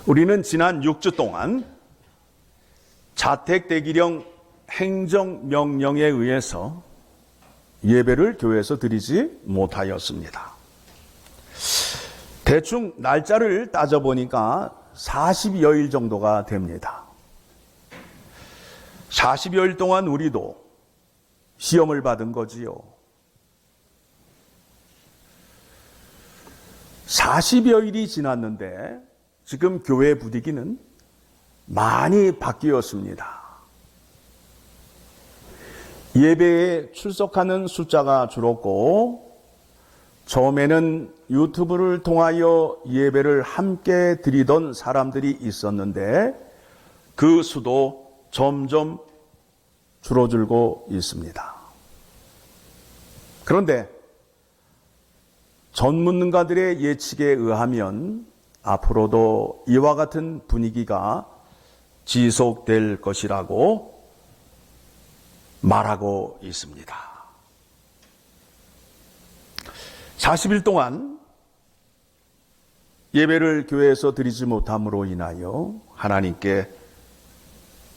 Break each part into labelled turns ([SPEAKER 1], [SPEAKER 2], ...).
[SPEAKER 1] 우리는 지난 6주 동안 자택대기령 행정명령에 의해서 예배를 교회에서 드리지 못하였습니다. 대충 날짜를 따져보니까 40여일 정도가 됩니다. 40여일 동안 우리도 시험을 받은 거지요. 40여일이 지났는데 지금 교회 분위기는 많이 바뀌었습니다. 예배에 출석하는 숫자가 줄었고, 처음에는 유튜브를 통하여 예배를 함께 드리던 사람들이 있었는데 그 수도 점점 줄어들고 있습니다. 그런데 전문가들의 예측에 의하면 앞으로도 이와 같은 분위기가 지속될 것이라고 말하고 있습니다. 40일 동안 예배를 교회에서 드리지 못함으로 인하여 하나님께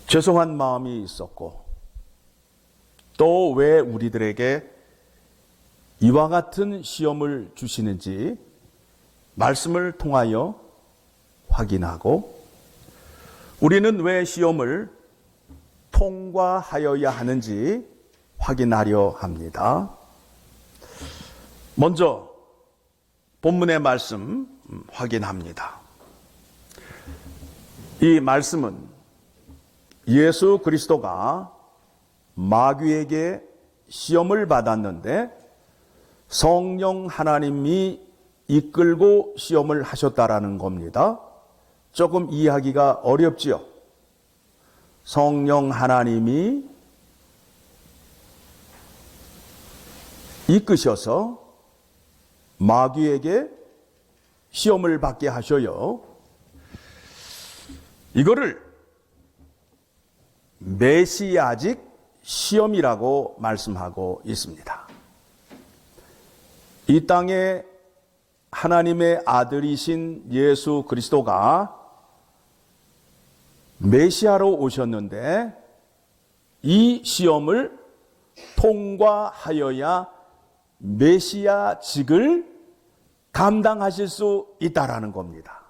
[SPEAKER 1] 죄송한 마음이 있었고, 또 왜 우리들에게 이와 같은 시험을 주시는지 말씀을 통하여 확인하고, 우리는 왜 시험을 통과하여야 하는지 확인하려 합니다. 먼저 본문의 말씀 확인합니다. 이 말씀은 예수 그리스도가 마귀에게 시험을 받았는데 성령 하나님이 이끌고 시험을 하셨다라는 겁니다. 조금 이해하기가 어렵지요. 성령 하나님이 이끄셔서 마귀에게 시험을 받게 하셔요. 이거를 메시아직 시험이라고 말씀하고 있습니다. 이 땅에 하나님의 아들이신 예수 그리스도가 메시아로 오셨는데 이 시험을 통과하여야 메시아직을 감당하실 수 있다라는 겁니다.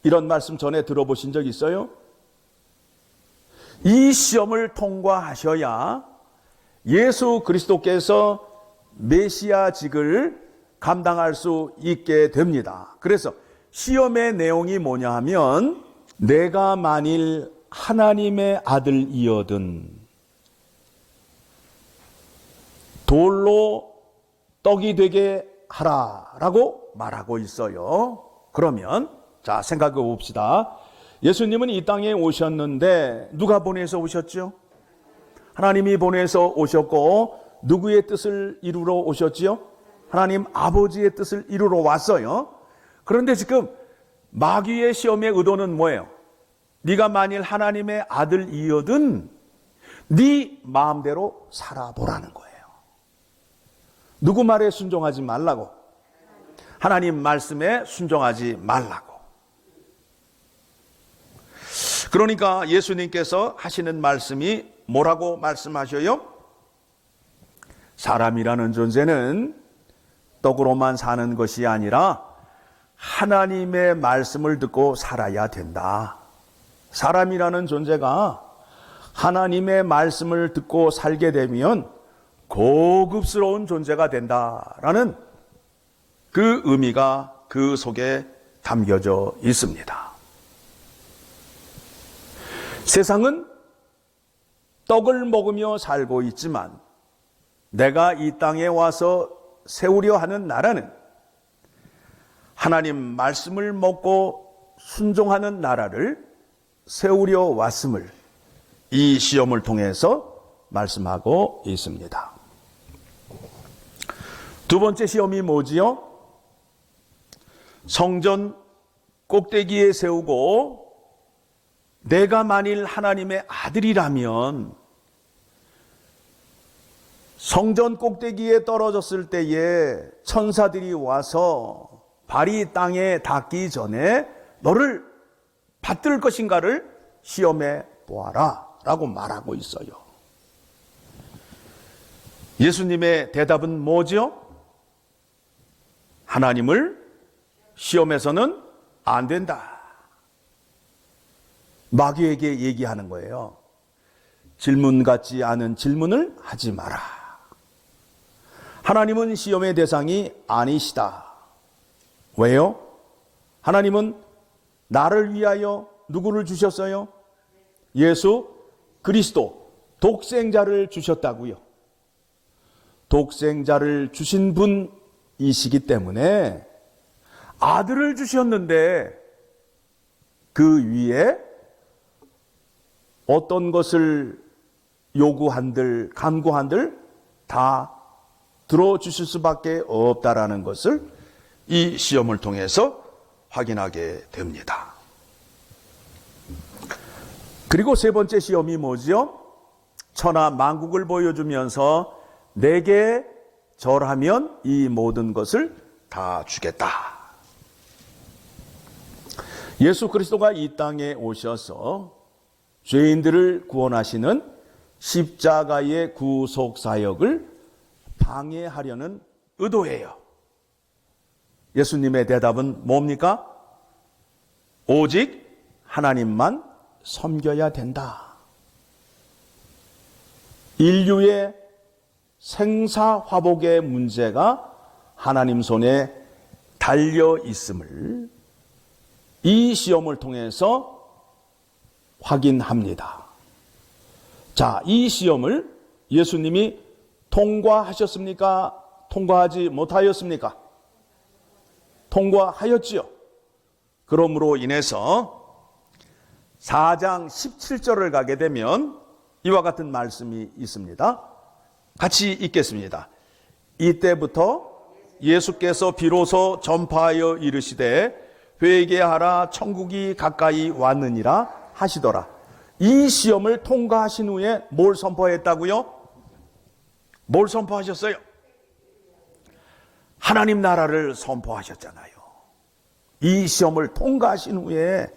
[SPEAKER 1] 이런 말씀 전에 들어보신 적 있어요? 이 시험을 통과하셔야 예수 그리스도께서 메시아직을 감당할 수 있게 됩니다. 그래서 시험의 내용이 뭐냐 하면, 내가 만일 하나님의 아들이거든 돌로 떡이 되게 하라라고 말하고 있어요. 그러면 자, 생각해 봅시다. 예수님은 이 땅에 오셨는데 누가 보내서 오셨죠? 하나님이 보내서 오셨고, 누구의 뜻을 이루러 오셨지요? 하나님 아버지의 뜻을 이루러 왔어요. 그런데 지금 마귀의 시험의 의도는 뭐예요? 네가 만일 하나님의 아들이거든 네 마음대로 살아보라는 거예요. 누구 말에 순종하지 말라고? 하나님 말씀에 순종하지 말라고. 그러니까 예수님께서 하시는 말씀이 뭐라고 말씀하셔요? 사람이라는 존재는 떡으로만 사는 것이 아니라 하나님의 말씀을 듣고 살아야 된다. 사람이라는 존재가 하나님의 말씀을 듣고 살게 되면 고급스러운 존재가 된다라는 그 의미가 그 속에 담겨져 있습니다. 세상은 떡을 먹으며 살고 있지만 내가 이 땅에 와서 세우려 하는 나라는 하나님 말씀을 먹고 순종하는 나라를 세우려 왔음을 이 시험을 통해서 말씀하고 있습니다. 두 번째 시험이 뭐지요? 성전 꼭대기에 세우고 내가 만일 하나님의 아들이라면 성전 꼭대기에 떨어졌을 때에 천사들이 와서 발이 땅에 닿기 전에 너를 받들 것인가를 시험해 보아라 라고 말하고 있어요. 예수님의 대답은 뭐죠? 하나님을 시험해서는 안 된다. 마귀에게 얘기하는 거예요. 질문 같지 않은 질문을 하지 마라. 하나님은 시험의 대상이 아니시다. 왜요? 하나님은 나를 위하여 누구를 주셨어요? 예수 그리스도 독생자를 주셨다고요. 독생자를 주신 분이시기 때문에 아들을 주셨는데 그 위에 어떤 것을 요구한들 간구한들 다 들어주실 수밖에 없다라는 것을 이 시험을 통해서 확인하게 됩니다. 그리고 세 번째 시험이 뭐죠? 천하 만국을 보여주면서 내게 절하면 이 모든 것을 다 주겠다. 예수 그리스도가 이 땅에 오셔서 죄인들을 구원하시는 십자가의 구속 사역을 방해하려는 의도예요. 예수님의 대답은 뭡니까? 오직 하나님만 섬겨야 된다. 인류의 생사화복의 문제가 하나님 손에 달려 있음을 이 시험을 통해서 확인합니다. 자, 이 시험을 예수님이 통과하셨습니까? 통과하지 못하였습니까? 통과하였지요. 그러므로 인해서 4장 17절을 가게 되면 이와 같은 말씀이 있습니다. 같이 읽겠습니다. 이때부터 예수께서 비로소 전파하여 이르시되 회개하라 천국이 가까이 왔느니라 하시더라. 이 시험을 통과하신 후에 뭘 선포했다고요? 뭘 선포하셨어요? 하나님 나라를 선포하셨잖아요. 이 시험을 통과하신 후에.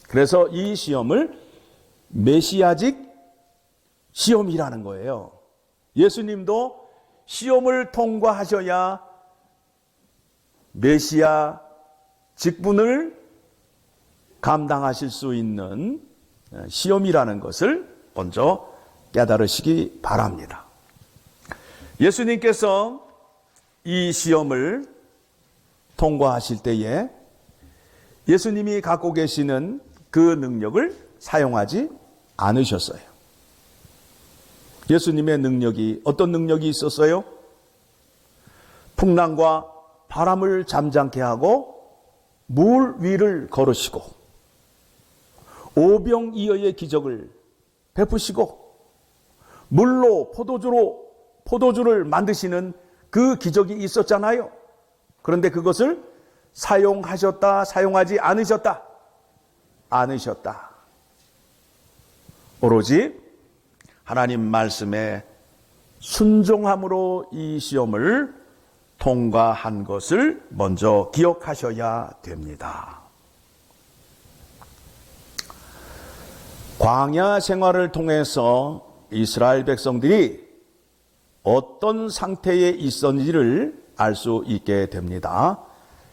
[SPEAKER 1] 그래서 이 시험을 메시아직 시험이라는 거예요. 예수님도 시험을 통과하셔야 메시아 직분을 감당하실 수 있는 시험이라는 것을 먼저 깨달으시기 바랍니다. 예수님께서 이 시험을 통과하실 때에 예수님이 갖고 계시는 그 능력을 사용하지 않으셨어요. 예수님의 능력이 어떤 능력이 있었어요? 풍랑과 바람을 잠잠케 하고 물 위를 걸으시고 오병이어의 기적을 베푸시고 물로 포도주를 만드시는 그 기적이 있었잖아요. 그런데 그것을 사용하셨다, 사용하지 않으셨다? 않으셨다. 오로지 하나님 말씀에 순종함으로 이 시험을 통과한 것을 먼저 기억하셔야 됩니다. 광야 생활을 통해서 이스라엘 백성들이 어떤 상태에 있었는지를 알 수 있게 됩니다.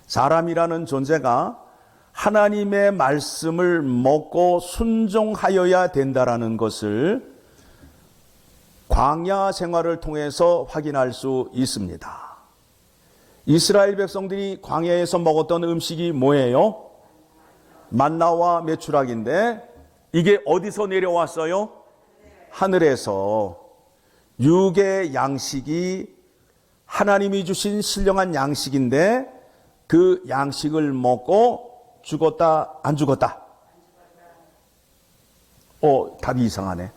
[SPEAKER 1] 사람이라는 존재가 하나님의 말씀을 먹고 순종하여야 된다라는 것을 광야 생활을 통해서 확인할 수 있습니다. 이스라엘 백성들이 광야에서 먹었던 음식이 뭐예요? 만나와 메추락인데 이게 어디서 내려왔어요? 하늘에서. 육의 양식이 하나님이 주신 신령한 양식인데 그 양식을 먹고 죽었다, 안 죽었다? 답이 이상하네.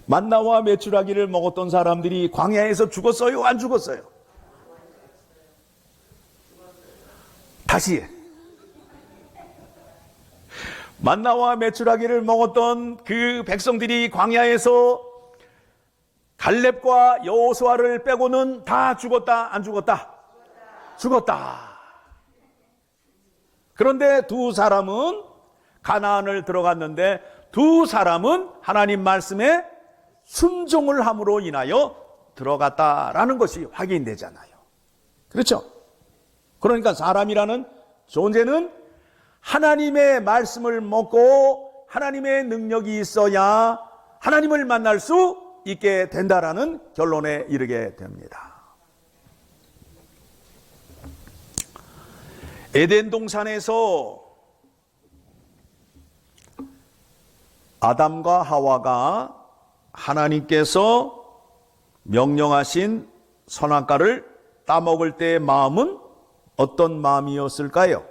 [SPEAKER 1] 만나와 메추라기를 먹었던 사람들이 광야에서 죽었어요, 안 죽었어요? 다시. 만나와 메추라기를 먹었던 그 백성들이 광야에서 갈렙과 여호수아를 빼고는 다 죽었다, 안 죽었다? 죽었다. 그런데 두 사람은 가나안을 들어갔는데 두 사람은 하나님 말씀에 순종을 함으로 인하여 들어갔다라는 것이 확인되잖아요. 그렇죠? 그러니까 사람이라는 존재는 하나님의 말씀을 먹고 하나님의 능력이 있어야 하나님을 만날 수 있게 된다라는 결론에 이르게 됩니다. 에덴 동산에서 아담과 하와가 하나님께서 명령하신 선악과를 따먹을 때의 마음은 어떤 마음이었을까요?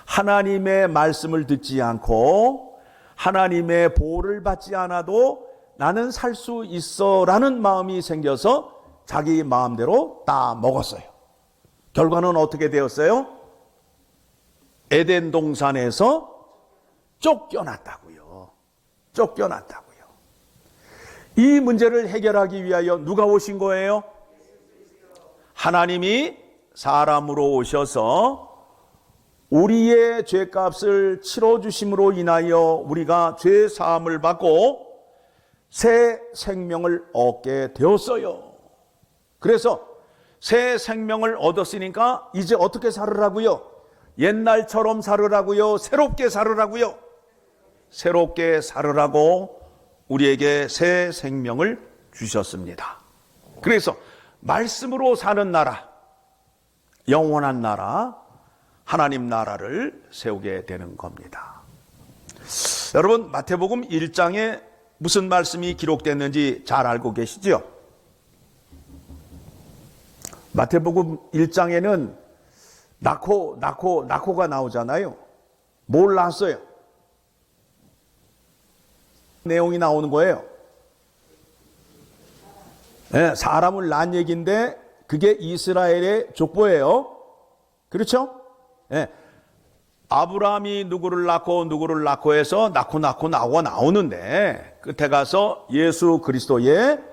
[SPEAKER 1] 하나님의 말씀을 듣지 않고 하나님의 보호를 받지 않아도 나는 살 수 있어 라는 마음이 생겨서 자기 마음대로 따먹었어요. 결과는 어떻게 되었어요? 에덴 동산에서 쫓겨났다고요. 쫓겨났다고요. 이 문제를 해결하기 위하여 누가 오신 거예요? 하나님이 사람으로 오셔서 우리의 죄값을 치러주심으로 인하여 우리가 죄 사함을 받고 새 생명을 얻게 되었어요. 그래서 새 생명을 얻었으니까 이제 어떻게 살으라고요? 옛날처럼 살으라고요? 새롭게 살으라고요? 새롭게 살으라고 우리에게 새 생명을 주셨습니다. 그래서 말씀으로 사는 나라, 영원한 나라, 하나님 나라를 세우게 되는 겁니다. 여러분, 마태복음 1장에 무슨 말씀이 기록됐는지 잘 알고 계시죠? 마태복음 1장에는 낳고가 나오잖아요. 뭘 낳았어요? 내용이 나오는 거예요. 네, 사람을 낳은 얘기인데 그게 이스라엘의 족보예요. 그렇죠? 네. 아브라함이 누구를 낳고 해서 낳고 나오는데 끝에 가서 예수 그리스도의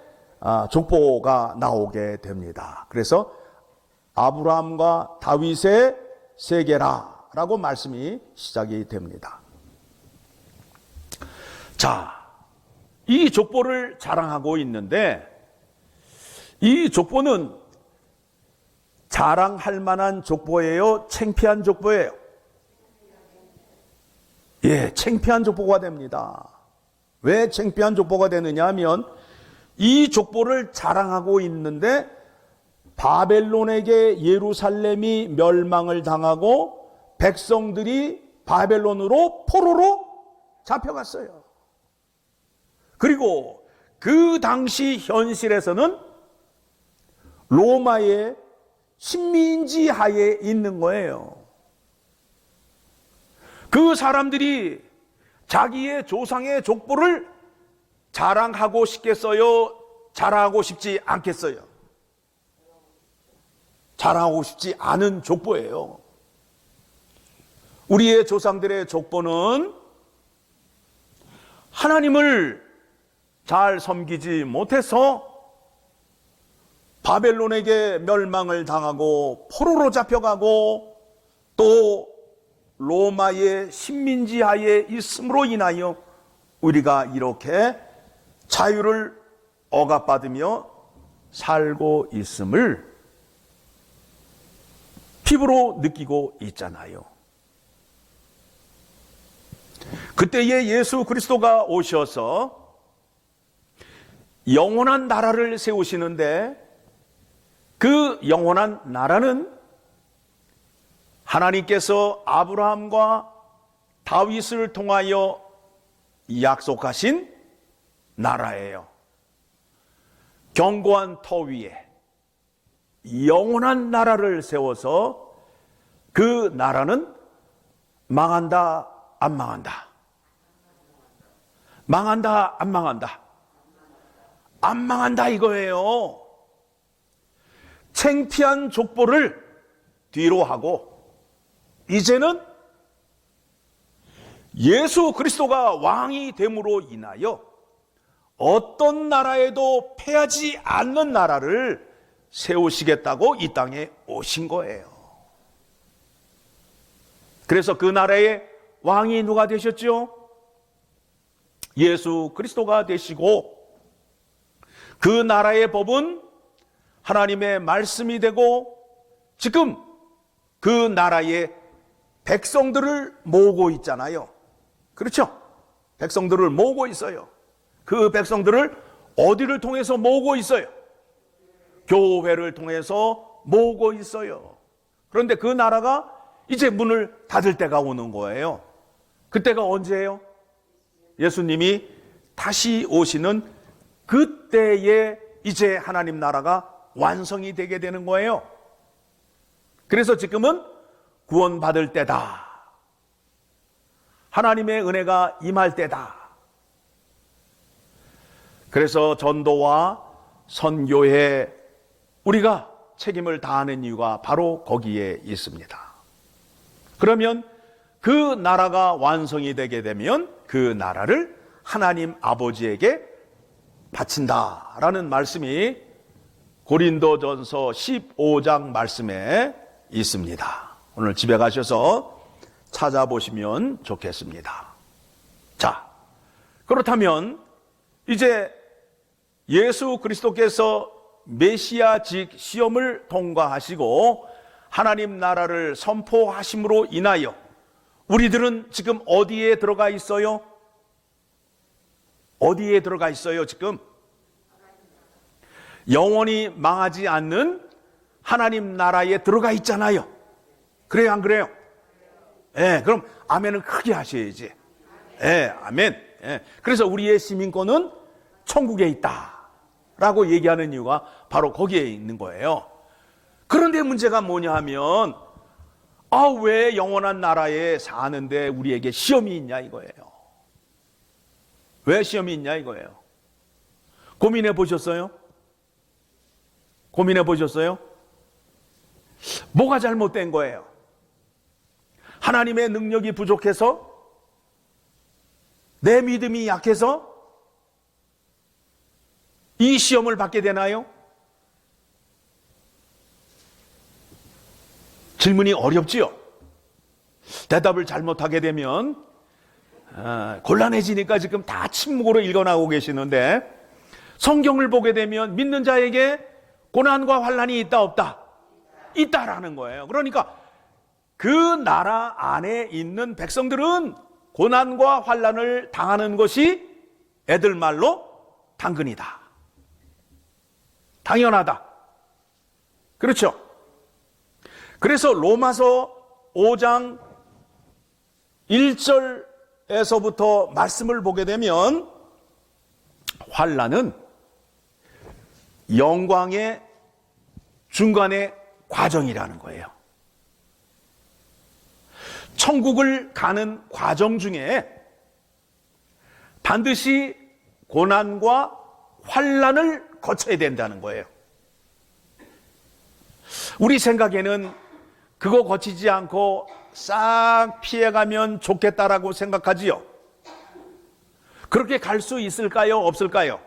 [SPEAKER 1] 족보가 나오게 됩니다. 그래서 아브라함과 다윗의 세계라라고 말씀이 시작이 됩니다. 자, 이 족보를 자랑하고 있는데 이 족보는 자랑할 만한 족보예요? 창피한 족보예요? 예, 창피한 족보가 됩니다. 왜 창피한 족보가 되느냐 하면 이 족보를 자랑하고 있는데 바벨론에게 예루살렘이 멸망을 당하고 백성들이 바벨론으로 포로로 잡혀갔어요. 그리고 그 당시 현실에서는 로마의 식민지 하에 있는 거예요. 그 사람들이 자기의 조상의 족보를 자랑하고 싶겠어요? 자랑하고 싶지 않겠어요? 자랑하고 싶지 않은 족보예요. 우리의 조상들의 족보는 하나님을 잘 섬기지 못해서 바벨론에게 멸망을 당하고 포로로 잡혀가고 또 로마의 식민지 하에 있음으로 인하여 우리가 이렇게 자유를 억압받으며 살고 있음을 피부로 느끼고 있잖아요. 그때에 예수 그리스도가 오셔서 영원한 나라를 세우시는데 그 영원한 나라는 하나님께서 아브라함과 다윗을 통하여 약속하신 나라예요. 견고한 터 위에 영원한 나라를 세워서 그 나라는 망한다, 안 망한다? 망한다, 안 망한다? 안 망한다 이거예요. 창피한 족보를 뒤로 하고 이제는 예수 그리스도가 왕이 됨으로 인하여 어떤 나라에도 패하지 않는 나라를 세우시겠다고 이 땅에 오신 거예요. 그래서 그 나라의 왕이 누가 되셨죠? 예수 그리스도가 되시고, 그 나라의 법은 하나님의 말씀이 되고, 지금 그 나라의 백성들을 모으고 있잖아요. 그렇죠? 백성들을 모으고 있어요. 그 백성들을 어디를 통해서 모으고 있어요? 교회를 통해서 모으고 있어요. 그런데 그 나라가 이제 문을 닫을 때가 오는 거예요. 그때가 언제예요? 예수님이 다시 오시는 그때에 이제 하나님 나라가 완성이 되게 되는 거예요. 그래서 지금은 구원받을 때다. 하나님의 은혜가 임할 때다. 그래서 전도와 선교에 우리가 책임을 다하는 이유가 바로 거기에 있습니다. 그러면 그 나라가 완성이 되게 되면 그 나라를 하나님 아버지에게 바친다라는 말씀이 고린도전서 15장 말씀에 있습니다. 오늘 집에 가셔서 찾아보시면 좋겠습니다. 자, 그렇다면 이제 예수 그리스도께서 메시아직 시험을 통과하시고 하나님 나라를 선포하심으로 인하여 우리들은 지금 어디에 들어가 있어요? 어디에 들어가 있어요, 지금? 영원히 망하지 않는 하나님 나라에 들어가 있잖아요. 그래요, 안 그래요? 예, 그럼 아멘을 크게 하셔야지. 예, 아멘. 예. 그래서 우리의 시민권은 천국에 있다라고 얘기하는 이유가 바로 거기에 있는 거예요. 그런데 문제가 뭐냐 하면, 왜 영원한 나라에 사는데 우리에게 시험이 있냐 이거예요. 왜 시험이 있냐 이거예요. 고민해 보셨어요? 고민해 보셨어요? 뭐가 잘못된 거예요? 하나님의 능력이 부족해서? 내 믿음이 약해서? 이 시험을 받게 되나요? 질문이 어렵지요? 대답을 잘못하게 되면 곤란해지니까 지금 다 침묵으로 읽어나오고 계시는데, 성경을 보게 되면 믿는 자에게 고난과 환난이 있다 없다? 있다라는 거예요. 그러니까 그 나라 안에 있는 백성들은 고난과 환난을 당하는 것이 애들 말로 당근이다. 당연하다. 그렇죠? 그래서 로마서 5장 1절에서부터 말씀을 보게 되면 환난은 영광의 중간의 과정이라는 거예요. 천국을 가는 과정 중에 반드시 고난과 환난을 거쳐야 된다는 거예요. 우리 생각에는 그거 거치지 않고 싹 피해가면 좋겠다라고 생각하지요. 그렇게 갈 수 있을까요? 없을까요?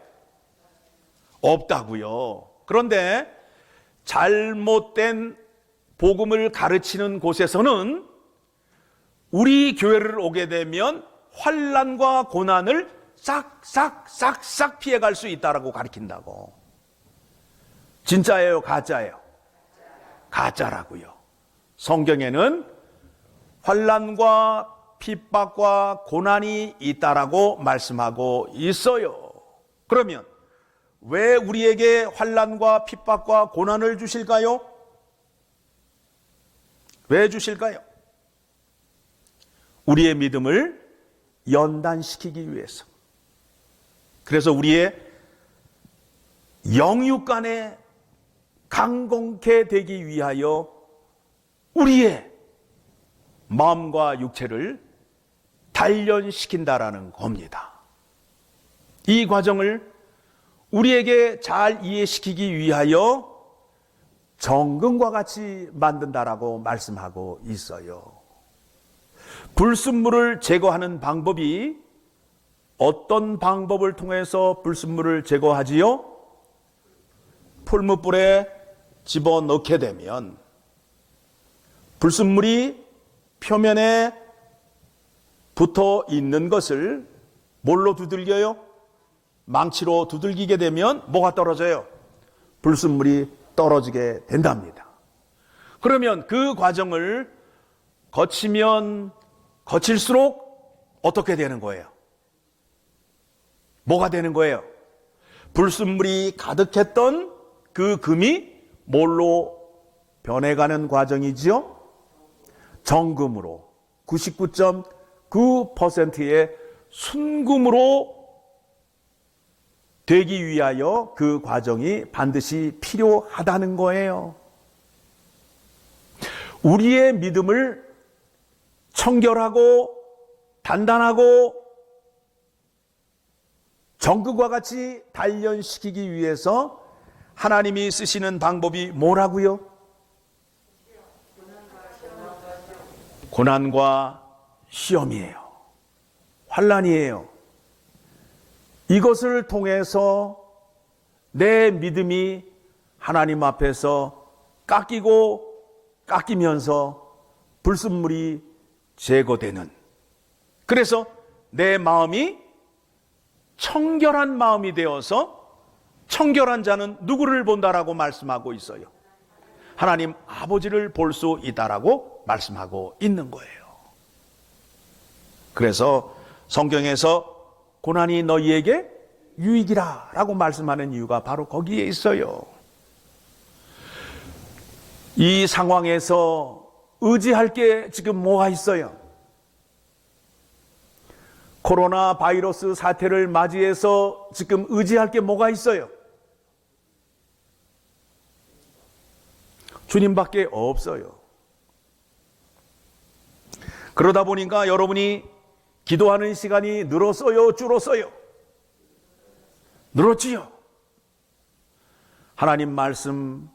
[SPEAKER 1] 없다고요. 그런데 잘못된 복음을 가르치는 곳에서는 우리 교회를 오게 되면 환난과 고난을 싹싹 피해갈 수 있다라고 가르친다고. 진짜예요, 가짜예요? 가짜라고요. 성경에는 환난과 핍박과 고난이 있다라고 말씀하고 있어요. 그러면 왜 우리에게 환난과 핍박과 고난을 주실까요? 왜 주실까요? 우리의 믿음을 연단시키기 위해서. 그래서 우리의 영육간에 강건케 되기 위하여 우리의 마음과 육체를 단련시킨다라는 겁니다. 이 과정을 우리에게 잘 이해시키기 위하여 정금과 같이 만든다라고 말씀하고 있어요. 불순물을 제거하는 방법이 어떤 방법을 통해서 불순물을 제거하지요? 풀무불에 집어넣게 되면 불순물이 표면에 붙어 있는 것을 뭘로 두들겨요? 망치로 두들기게 되면 뭐가 떨어져요? 불순물이 떨어지게 된답니다. 그러면 그 과정을 거치면 거칠수록 어떻게 되는 거예요? 뭐가 되는 거예요? 불순물이 가득했던 그 금이 뭘로 변해가는 과정이지요? 정금으로 99.9%의 순금으로 되기 위하여 그 과정이 반드시 필요하다는 거예요. 우리의 믿음을 청결하고 단단하고 정금과 같이 단련시키기 위해서 하나님이 쓰시는 방법이 뭐라고요? 고난과 시험이에요. 환난이에요. 이것을 통해서 내 믿음이 하나님 앞에서 깎이면서 불순물이 제거되는, 그래서 내 마음이 청결한 마음이 되어서, 청결한 자는 누구를 본다라고 말씀하고 있어요? 하나님 아버지를 볼 수 있다라고 말씀하고 있는 거예요. 그래서 성경에서 고난이 너희에게 유익이라 라고 말씀하는 이유가 바로 거기에 있어요. 이 상황에서 의지할 게 지금 뭐가 있어요? 코로나 바이러스 사태를 맞이해서 지금 의지할 게 뭐가 있어요? 주님밖에 없어요. 그러다 보니까 여러분이 기도하는 시간이 늘었어요? 줄었어요? 늘었지요. 하나님 말씀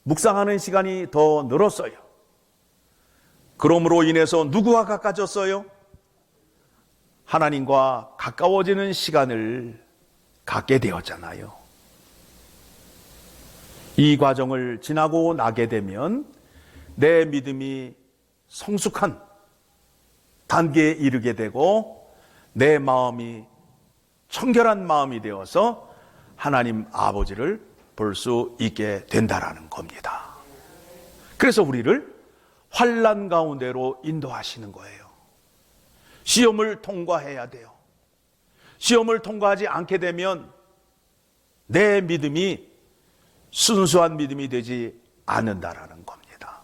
[SPEAKER 1] 묵상하는 시간이 더 늘었어요. 그러므로 인해서 누구와 가까워졌어요? 하나님과 가까워지는 시간을 갖게 되었잖아요. 이 과정을 지나고 나게 되면 내 믿음이 성숙한 단계에 이르게 되고 내 마음이 청결한 마음이 되어서 하나님 아버지를 볼 수 있게 된다라는 겁니다. 그래서 우리를 환난 가운데로 인도하시는 거예요. 시험을 통과해야 돼요. 시험을 통과하지 않게 되면 내 믿음이 순수한 믿음이 되지 않는다라는 겁니다.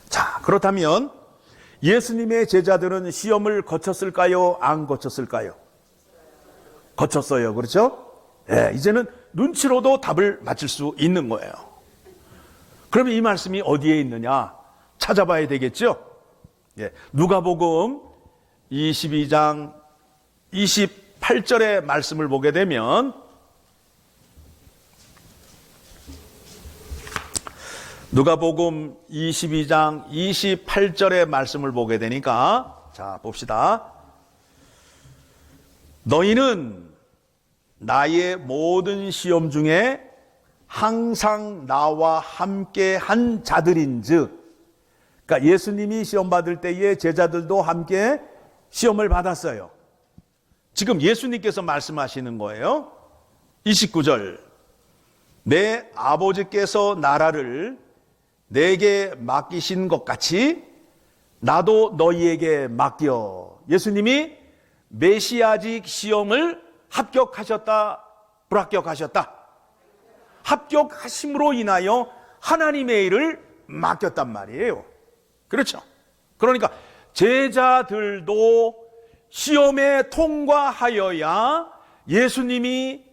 [SPEAKER 1] 자, 그렇다면 예수님의 제자들은 시험을 거쳤을까요? 안 거쳤을까요? 거쳤어요. 그렇죠? 네, 이제는 눈치로도 답을 맞출 수 있는 거예요. 그러면 이 말씀이 어디에 있느냐? 찾아봐야 되겠죠? 예, 누가복음 22장 28절의 말씀을 보게 되면 누가복음 22장 28절의 말씀을 보게 되니까 자 봅시다. 너희는 나의 모든 시험 중에 항상 나와 함께 한 자들인즉, 그러니까 예수님이 시험 받을 때에 제자들도 함께 시험을 받았어요. 지금 예수님께서 말씀하시는 거예요. 29절 내 아버지께서 나라를 내게 맡기신 것 같이 나도 너희에게 맡겨. 예수님이 메시아직 시험을 합격하셨다, 불합격하셨다? 합격하심으로 인하여 하나님의 일을 맡겼단 말이에요. 그렇죠? 그러니까 제자들도 시험에 통과하여야 예수님이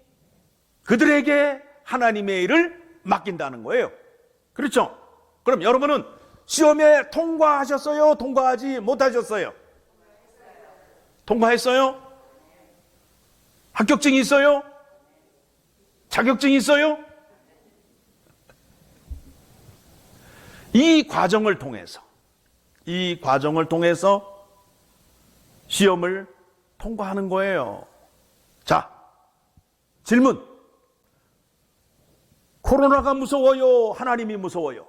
[SPEAKER 1] 그들에게 하나님의 일을 맡긴다는 거예요. 그렇죠? 그럼 여러분은 시험에 통과하셨어요? 통과하지 못하셨어요? 통과했어요? 합격증이 있어요? 자격증이 있어요? 이 과정을 통해서 시험을 통과하는 거예요. 자, 질문. 코로나가 무서워요? 하나님이 무서워요?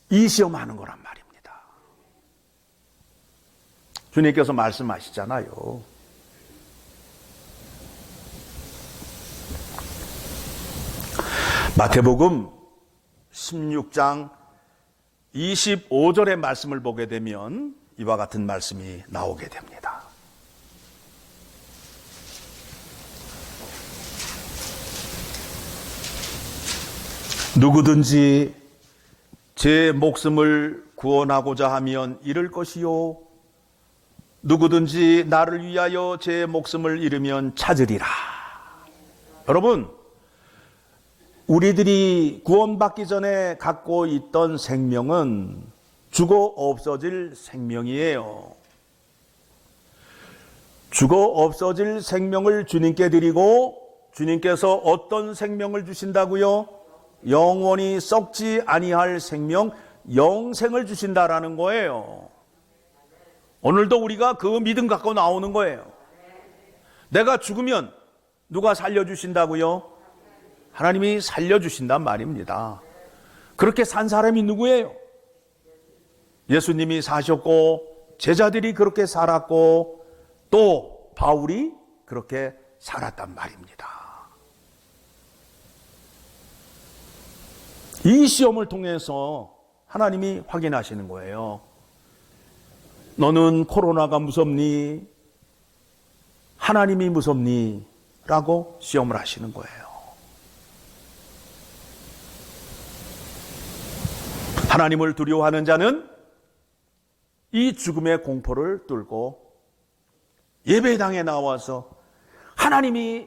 [SPEAKER 1] 이 시험하는 거란 말입니다. 주님께서 말씀하시잖아요. 마태복음 16장 25절의 말씀을 보게 되면 이와 같은 말씀이 나오게 됩니다. 누구든지 제 목숨을 구원하고자 하면 잃을 것이요, 누구든지 나를 위하여 제 목숨을 잃으면 찾으리라. 여러분, 우리들이 구원받기 전에 갖고 있던 생명은 죽어 없어질 생명이에요. 죽어 없어질 생명을 주님께 드리고 주님께서 어떤 생명을 주신다고요? 영원히 썩지 아니할 생명, 영생을 주신다라는 거예요. 오늘도 우리가 그 믿음 갖고 나오는 거예요. 내가 죽으면 누가 살려주신다고요? 하나님이 살려주신단 말입니다. 그렇게 산 사람이 누구예요? 예수님이 사셨고 제자들이 그렇게 살았고 또 바울이 그렇게 살았단 말입니다. 이 시험을 통해서 하나님이 확인하시는 거예요. 너는 코로나가 무섭니? 하나님이 무섭니? 라고 시험을 하시는 거예요. 하나님을 두려워하는 자는 이 죽음의 공포를 뚫고 예배당에 나와서 하나님이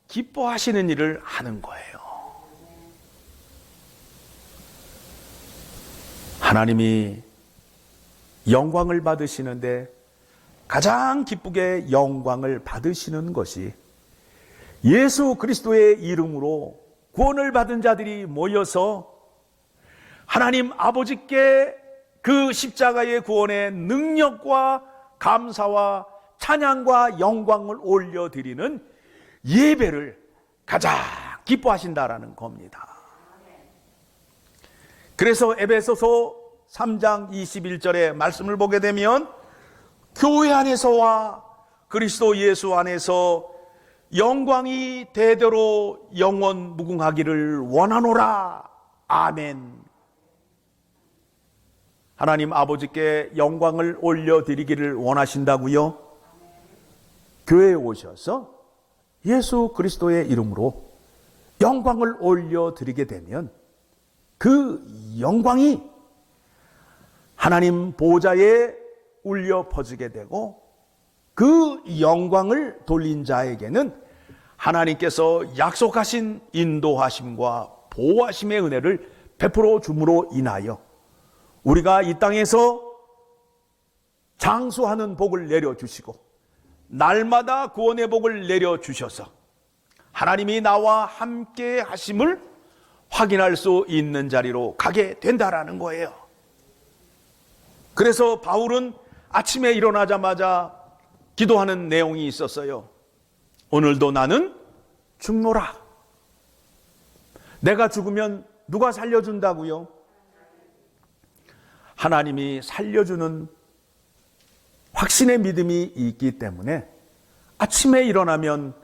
[SPEAKER 1] 기뻐하시는 일을 하는 거예요. 하나님이 영광을 받으시는데 가장 기쁘게 영광을 받으시는 것이 예수 그리스도의 이름으로 구원을 받은 자들이 모여서 하나님 아버지께 그 십자가의 구원의 능력과 감사와 찬양과 영광을 올려드리는 예배를 가장 기뻐하신다라는 겁니다. 그래서 에베소서 3장 21절의 말씀을 보게 되면 교회 안에서와 그리스도 예수 안에서 영광이 대대로 영원 무궁하기를 원하노라. 아멘. 하나님 아버지께 영광을 올려드리기를 원하신다고요? 교회에 오셔서 예수 그리스도의 이름으로 영광을 올려드리게 되면 그 영광이 하나님 보좌에 울려 퍼지게 되고 그 영광을 돌린 자에게는 하나님께서 약속하신 인도하심과 보호하심의 은혜를 베풀어 줌으로 인하여 우리가 이 땅에서 장수하는 복을 내려주시고 날마다 구원의 복을 내려주셔서 하나님이 나와 함께 하심을 확인할 수 있는 자리로 가게 된다라는 거예요. 그래서 바울은 아침에 일어나자마자 기도하는 내용이 있었어요. 오늘도 나는 죽노라. 내가 죽으면 누가 살려준다고요? 하나님이 살려주는 확신의 믿음이 있기 때문에 아침에 일어나면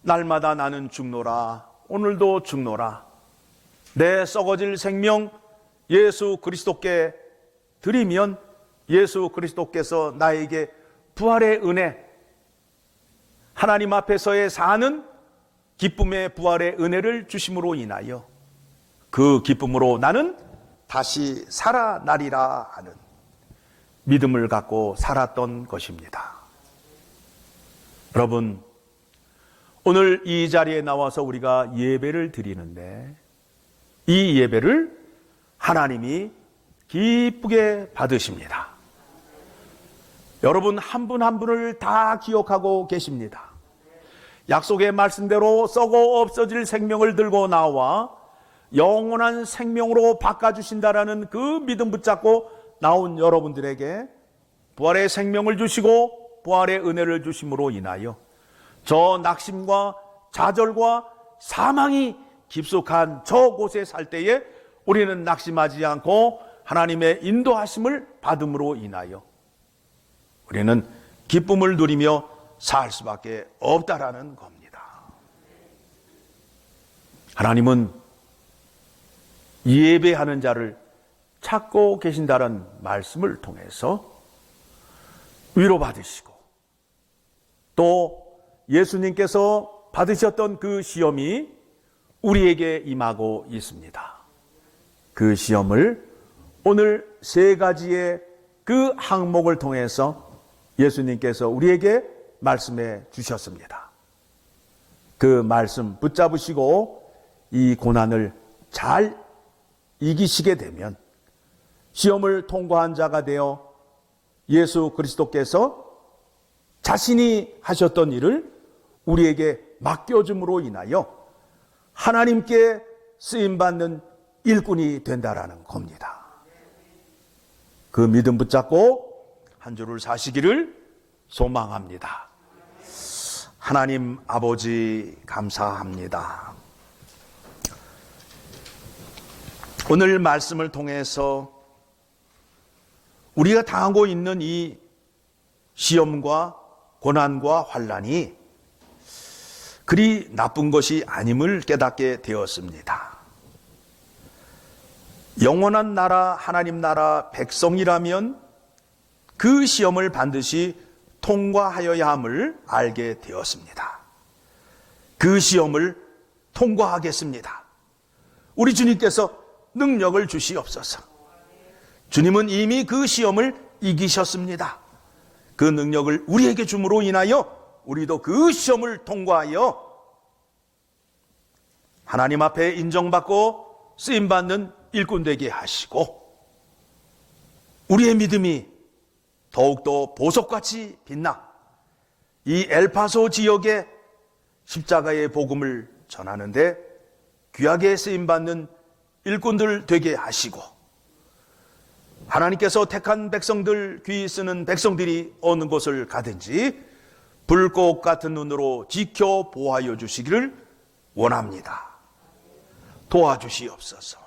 [SPEAKER 1] 날마다 나는 죽노라. 오늘도 죽노라. 내 썩어질 생명 예수 그리스도께 드리면 예수 그리스도께서 나에게 부활의 은혜, 하나님 앞에서의 사는 기쁨의 부활의 은혜를 주심으로 인하여 그 기쁨으로 나는 다시 살아나리라 하는 믿음을 갖고 살았던 것입니다. 여러분, 오늘 이 자리에 나와서 우리가 예배를 드리는데 이 예배를 하나님이 기쁘게 받으십니다. 여러분 한 분 한 분을 다 기억하고 계십니다. 약속의 말씀대로 썩어 없어질 생명을 들고 나와 영원한 생명으로 바꿔주신다라는 그 믿음 붙잡고 나온 여러분들에게 부활의 생명을 주시고 부활의 은혜를 주심으로 인하여 저 낙심과 좌절과 사망이 깊숙한 저곳에 살 때에 우리는 낙심하지 않고 하나님의 인도하심을 받음으로 인하여 우리는 기쁨을 누리며 살 수밖에 없다라는 겁니다. 하나님은 예배하는 자를 찾고 계신다는 말씀을 통해서 위로받으시고 또 예수님께서 받으셨던 그 시험이 우리에게 임하고 있습니다. 그 시험을 오늘 세 가지의 그 항목을 통해서 예수님께서 우리에게 말씀해 주셨습니다. 그 말씀 붙잡으시고 이 고난을 잘 이기시게 되면 시험을 통과한 자가 되어 예수 그리스도께서 자신이 하셨던 일을 우리에게 맡겨줌으로 인하여 하나님께 쓰임받는 일꾼이 된다라는 겁니다. 그 믿음 붙잡고 한 주를 사시기를 소망합니다. 하나님 아버지 감사합니다. 오늘 말씀을 통해서 우리가 당하고 있는 이 시험과 고난과 환난이 그리 나쁜 것이 아님을 깨닫게 되었습니다. 영원한 나라 하나님 나라 백성이라면 그 시험을 반드시 통과하여야 함을 알게 되었습니다. 그 시험을 통과하겠습니다. 우리 주님께서 능력을 주시옵소서. 주님은 이미 그 시험을 이기셨습니다. 그 능력을 우리에게 줌으로 인하여 우리도 그 시험을 통과하여 하나님 앞에 인정받고 쓰임받는 일꾼 되게 하시고 우리의 믿음이 더욱더 보석같이 빛나 이 엘파소 지역에 십자가의 복음을 전하는데 귀하게 쓰임받는 일꾼들 되게 하시고 하나님께서 택한 백성들, 귀 쓰는 백성들이 어느 곳을 가든지 불꽃 같은 눈으로 지켜 보호하여 주시기를 원합니다. 도와주시옵소서.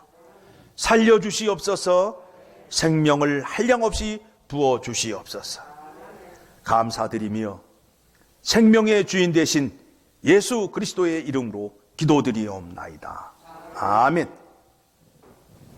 [SPEAKER 1] 살려주시옵소서. 생명을 한량없이 부어주시옵소서. 감사드리며 생명의 주인 되신 예수 그리스도의 이름으로 기도드리옵나이다. 아멘.